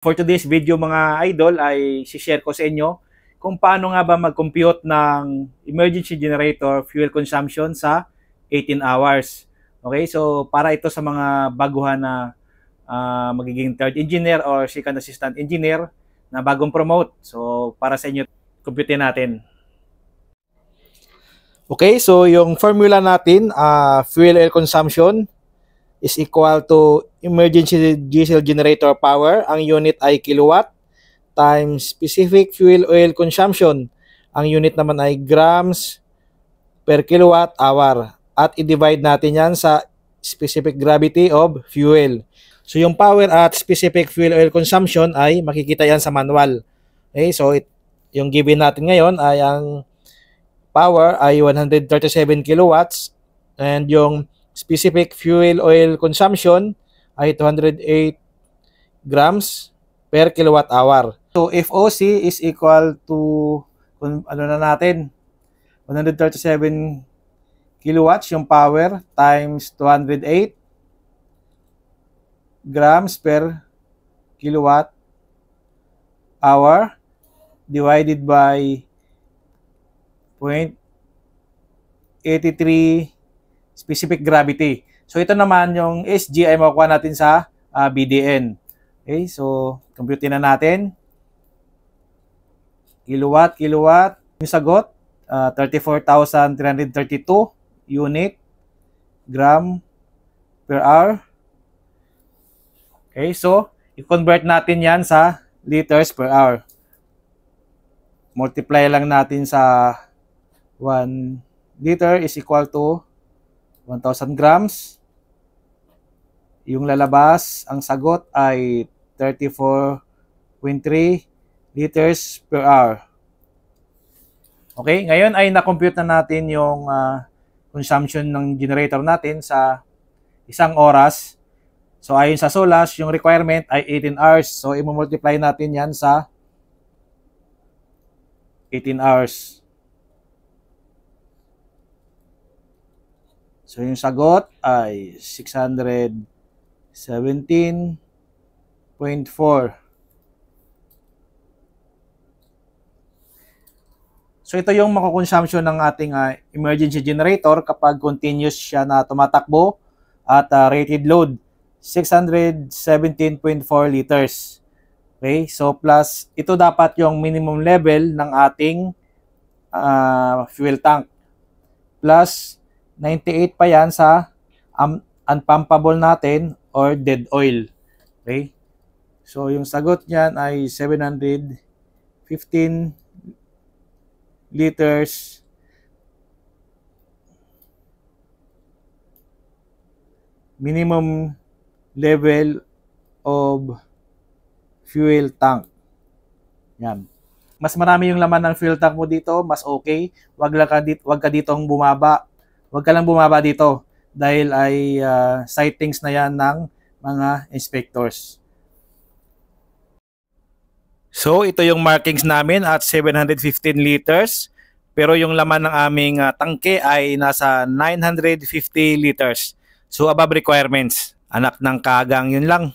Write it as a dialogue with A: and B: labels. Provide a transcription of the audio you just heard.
A: For today's video mga idol ay share ko sa inyo kung paano nga ba mag-compute ng emergency generator fuel consumption sa 18 hours. Okay, so para ito sa mga baguhan na magiging third engineer or second assistant engineer na bagong promote. So para sa inyo, compute natin. Okay, so yung formula natin, fuel air consumption is equal to emergency diesel generator power. Ang unit ay kilowatt times specific fuel oil consumption. Ang unit naman ay grams per kilowatt hour. At i-divide natin yan sa specific gravity of fuel. So yung power at specific fuel oil consumption ay makikita yan sa manual. Okay, so yung given natin ngayon ay ang power ay 137 kilowatts and yung specific fuel oil consumption ay 208 grams per kilowatt hour. So if OC is equal to ano na natin 137 kilowatts yung power times 208 grams per kilowatt hour divided by 0.83 specific gravity. So ito naman yung SG ay makukuha natin sa BDN. Okay, so compute na natin. Kilowatt. Yung sagot, 34,332 unit gram per hour. Okay, so i-convert natin yan sa liters per hour. Multiply lang natin sa 1 liter is equal to 1,000 grams. Yung lalabas, ang sagot ay 34.3 liters per hour. Okay, ngayon ay na-compute na natin yung consumption ng generator natin sa isang oras. So ayon sa SOLAS, yung requirement ay 18 hours. So i-multiply natin yan sa 18 hours. So yung sagot ay 617.4. So ito yung makukonsumption ng ating emergency generator kapag continuous siya na tumatakbo at rated load 617.4 liters. Okay, so plus ito dapat yung minimum level ng ating fuel tank. Plus 98 pa yan sa unpumpable natin or dead oil. Okay? So, yung sagot niyan ay 715 liters minimum level of fuel tank. Yan. Mas marami yung laman ng fuel tank mo dito, mas okay. Wag ka ditong bumaba. Huwag ka lang bumaba dito dahil ay sightings na yan ng mga inspectors. So ito yung markings namin at 715 liters. Pero yung laman ng aming tangke ay nasa 950 liters. So above requirements. Anak ng kagang, yun lang.